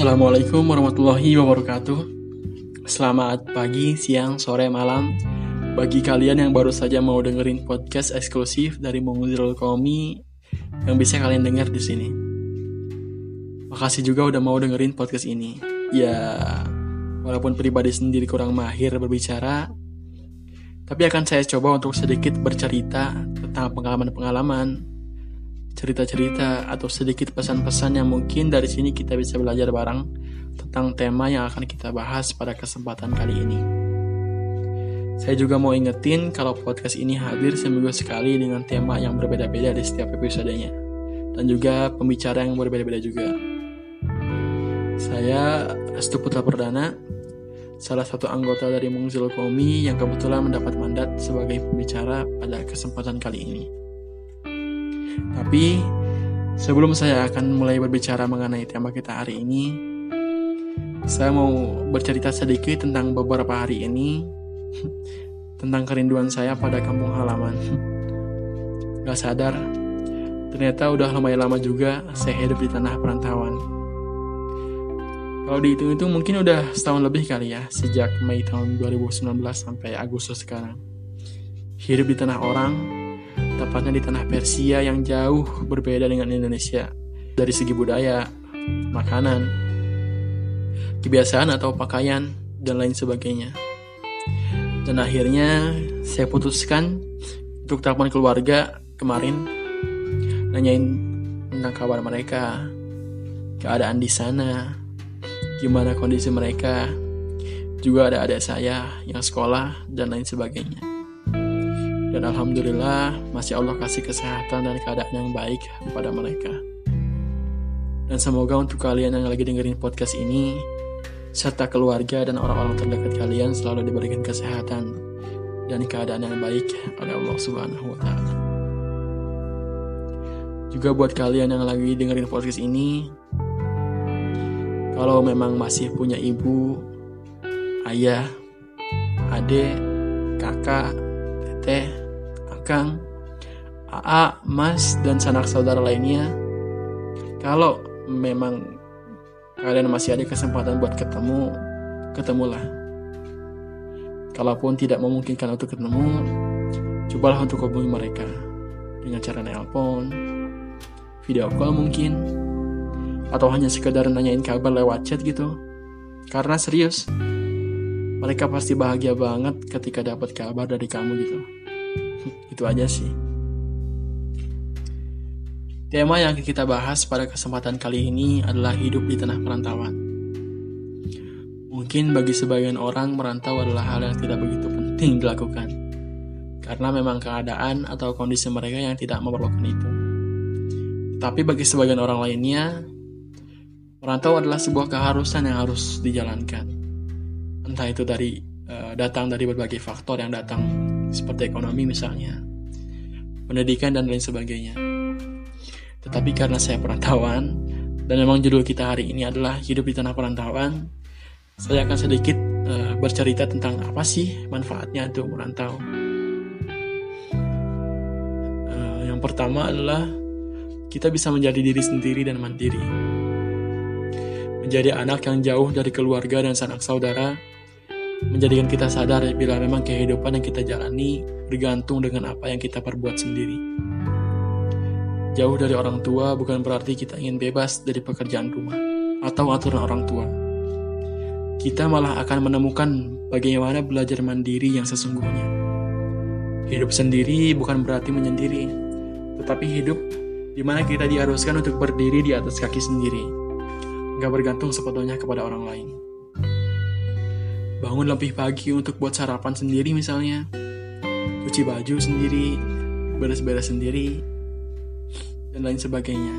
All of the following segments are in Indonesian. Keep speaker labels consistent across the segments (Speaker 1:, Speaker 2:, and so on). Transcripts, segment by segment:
Speaker 1: Assalamualaikum warahmatullahi wabarakatuh. Selamat pagi, siang, sore, malam bagi kalian yang baru saja mau dengerin podcast eksklusif dari Mungzilul Qomi yang bisa kalian dengar di sini. Makasih juga udah mau dengerin podcast ini. Ya, walaupun pribadi sendiri kurang mahir berbicara, tapi akan saya coba untuk sedikit bercerita tentang pengalaman-pengalaman, cerita-cerita, atau sedikit pesan-pesan yang mungkin dari sini kita bisa belajar bareng tentang tema yang akan kita bahas pada kesempatan kali ini. Saya juga mau ingetin kalau podcast ini hadir seminggu sekali dengan tema yang berbeda-beda di setiap episodenya, dan juga pembicara yang berbeda-beda juga. Saya Restu Putra Perdana, salah satu anggota dari Mungzilul Qomi yang kebetulan mendapat mandat sebagai pembicara pada kesempatan kali ini. Tapi sebelum saya akan mulai berbicara mengenai tema kita hari ini, saya mau bercerita sedikit tentang beberapa hari ini, tentang kerinduan saya pada kampung halaman. Gak sadar, ternyata udah lumayan lama juga saya hidup di tanah perantauan. Kalau dihitung-hitung mungkin udah setahun lebih kali ya, sejak Mei tahun 2019 sampai Agustus sekarang. Hidup di tanah orang, tepatnya di tanah Persia yang jauh berbeda dengan Indonesia dari segi budaya, makanan, kebiasaan atau pakaian, dan lain sebagainya. Dan akhirnya saya putuskan untuk telepon keluarga kemarin, nanyain tentang kabar mereka, keadaan di sana, gimana kondisi mereka, juga ada adik saya yang sekolah, dan lain sebagainya. Dan alhamdulillah masih Allah kasih kesehatan dan keadaan yang baik kepada mereka. Dan semoga untuk kalian yang lagi dengerin podcast ini, serta keluarga dan orang-orang terdekat kalian selalu diberikan kesehatan dan keadaan yang baik oleh Allah Subhanahu wa Ta'ala. Juga buat kalian yang lagi dengerin podcast ini, kalau memang masih punya ibu, ayah, adik, kakak, teteh, akang, aa, mas, dan sanak saudara lainnya, kalau memang kalian masih ada kesempatan buat ketemu, ketemulah. Kalaupun tidak memungkinkan untuk ketemu, cobalah untuk hubungi mereka dengan cara nelpon, video call mungkin, atau hanya sekedar nanyain kabar lewat chat gitu. Karena serius, mereka pasti bahagia banget ketika dapat kabar dari kamu gitu. Itu aja sih. Tema yang kita bahas pada kesempatan kali ini adalah hidup di tanah perantauan. Mungkin bagi sebagian orang merantau adalah hal yang tidak begitu penting dilakukan, karena memang keadaan atau kondisi mereka yang tidak memerlukan itu. Tapi bagi sebagian orang lainnya, merantau adalah sebuah keharusan yang harus dijalankan. Entah itu datang dari berbagai faktor yang datang, seperti ekonomi misalnya, pendidikan, dan lain sebagainya. Tetapi karena saya perantauan, dan memang judul kita hari ini adalah hidup di tanah perantauan, saya akan sedikit bercerita tentang apa sih manfaatnya untuk merantau. Yang pertama adalah kita bisa menjadi diri sendiri dan mandiri. Menjadi anak yang jauh dari keluarga dan sanak saudara menjadikan kita sadar bila memang kehidupan yang kita jalani bergantung dengan apa yang kita perbuat sendiri. Jauh dari orang tua bukan berarti kita ingin bebas dari pekerjaan rumah atau aturan orang tua. Kita malah akan menemukan bagaimana belajar mandiri yang sesungguhnya. Hidup sendiri bukan berarti menyendiri, tetapi hidup di mana kita diharuskan untuk berdiri di atas kaki sendiri, gak bergantung sepenuhnya kepada orang lain. Bangun lebih pagi untuk buat sarapan sendiri misalnya, cuci baju sendiri, beres-beres sendiri, dan lain sebagainya.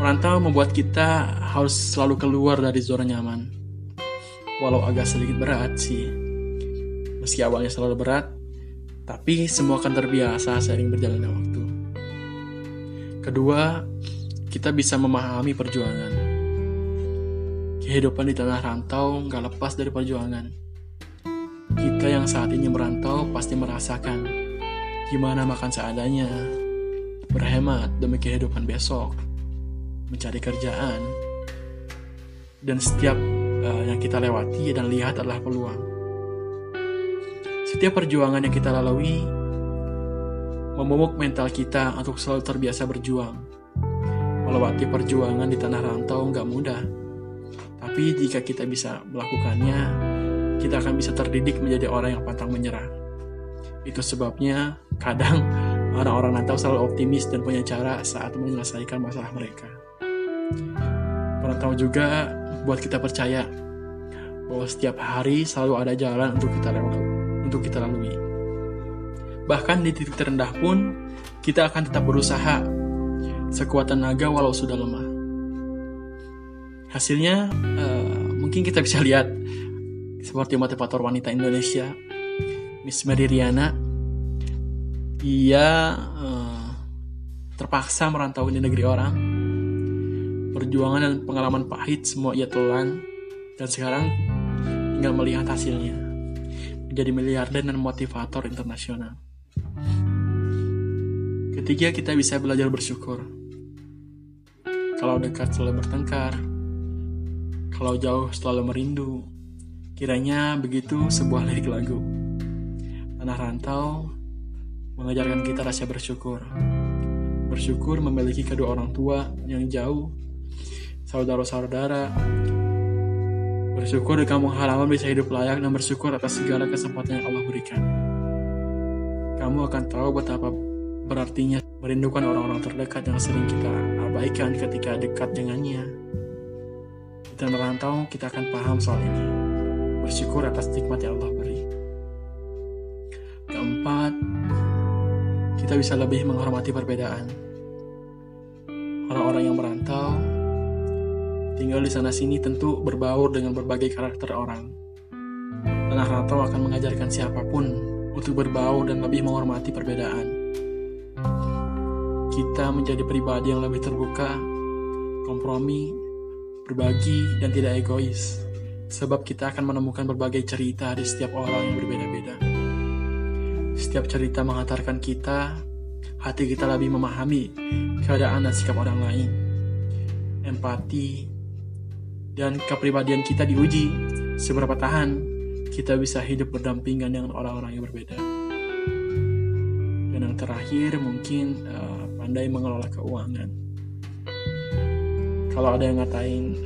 Speaker 1: Merantau membuat kita harus selalu keluar dari zona nyaman. Walau agak sedikit berat sih, meski awalnya selalu berat, tapi semua akan terbiasa seiring berjalannya waktu. Kedua, kita bisa memahami perjuangan. Kehidupan di tanah rantau gak lepas dari perjuangan. Kita yang saat ini merantau pasti merasakan gimana makan seadanya, berhemat demi kehidupan besok, mencari kerjaan, dan setiap yang kita lewati dan lihat adalah peluang. Setiap perjuangan yang kita lalui memupuk mental kita untuk selalu terbiasa berjuang. Melewati perjuangan di tanah rantau nggak mudah, tapi jika kita bisa melakukannya, kita akan bisa terdidik menjadi orang yang pantang menyerah. Itu sebabnya kadang orang-orang rantau selalu optimis dan punya cara saat menyelesaikan masalah mereka. Perantau juga buat kita percaya bahwa setiap hari selalu ada jalan untuk kita lalui. Bahkan di titik terendah pun kita akan tetap berusaha sekuat tenaga walau sudah lemah. Hasilnya mungkin kita bisa lihat seperti motivator wanita Indonesia Miss Mary Riana. Dia terpaksa merantau di negeri orang. Perjuangan dan pengalaman pahit semua ia telan, dan sekarang tinggal melihat hasilnya, menjadi miliarder dan motivator internasional. Ketiga, kita bisa belajar bersyukur. Kalau dekat selalu bertengkar, kalau jauh selalu merindu. Kiranya begitu sebuah lirik lagu. Tanah rantau mengajarkan kita rasa bersyukur. Bersyukur memiliki kedua orang tua yang jauh, saudara-saudara. Bersyukur di kampung halaman bisa hidup layak, dan bersyukur atas segala kesempatan yang Allah berikan. Kamu akan tahu betapa berartinya merindukan orang-orang terdekat yang sering kita abaikan ketika dekat dengannya. Di tanah rantau kita akan paham soal ini. Bersyukur atas nikmat yang Allah beri. Keempat, kita bisa lebih menghormati perbedaan. Orang-orang yang merantau tinggal di sana-sini tentu berbaur dengan berbagai karakter orang. Tanah rantau akan mengajarkan siapapun untuk berbaur dan lebih menghormati perbedaan. Kita menjadi pribadi yang lebih terbuka, kompromi, berbagi, dan tidak egois. Sebab kita akan menemukan berbagai cerita di setiap orang yang berbeda-beda. Setiap cerita menghantarkan kita, hati kita lebih memahami keadaan dan sikap orang lain. Empati dan kepribadian kita diuji seberapa tahan kita bisa hidup berdampingan dengan orang-orang yang berbeda. Dan yang terakhir mungkin pandai mengelola keuangan. Kalau ada yang ngatain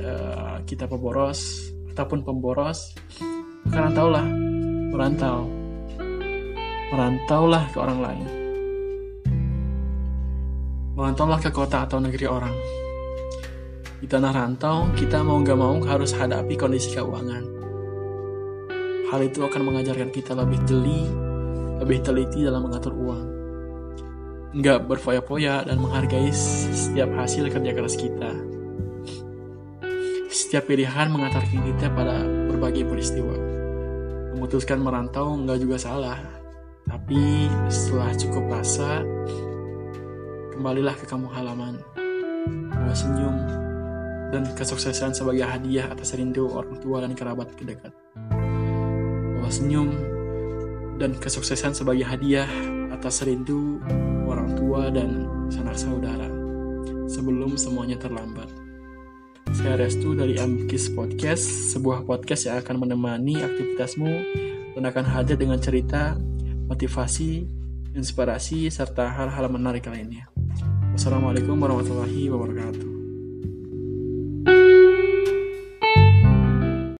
Speaker 1: kita peboros ataupun pemboros, karena taulah merantaulah ke orang lain. Merantaulah ke kota atau negeri orang. Di tanah rantau, kita mau gak mau harus hadapi kondisi keuangan. Hal itu akan mengajarkan kita lebih jeli, lebih teliti dalam mengatur uang. Nggak berfoya-foya dan menghargai setiap hasil kerja keras kita. Setiap pilihan mengantarkan kita pada berbagai peristiwa. Memutuskan merantau nggak juga salah. Tapi setelah cukup rasa, kembalilah ke kampung halaman. Bawa senyum dan kesuksesan sebagai hadiah atas rindu orang tua dan kerabat terdekat. Bawa senyum dan kesuksesan sebagai hadiah atas rindu orang tua dan sanak saudara sebelum semuanya terlambat. Saya Restu dari Amkis Podcast, sebuah podcast yang akan menemani aktivitasmu dan akan hadir dengan cerita, motivasi, inspirasi, serta hal-hal menarik lainnya. Wassalamualaikum warahmatullahi wabarakatuh.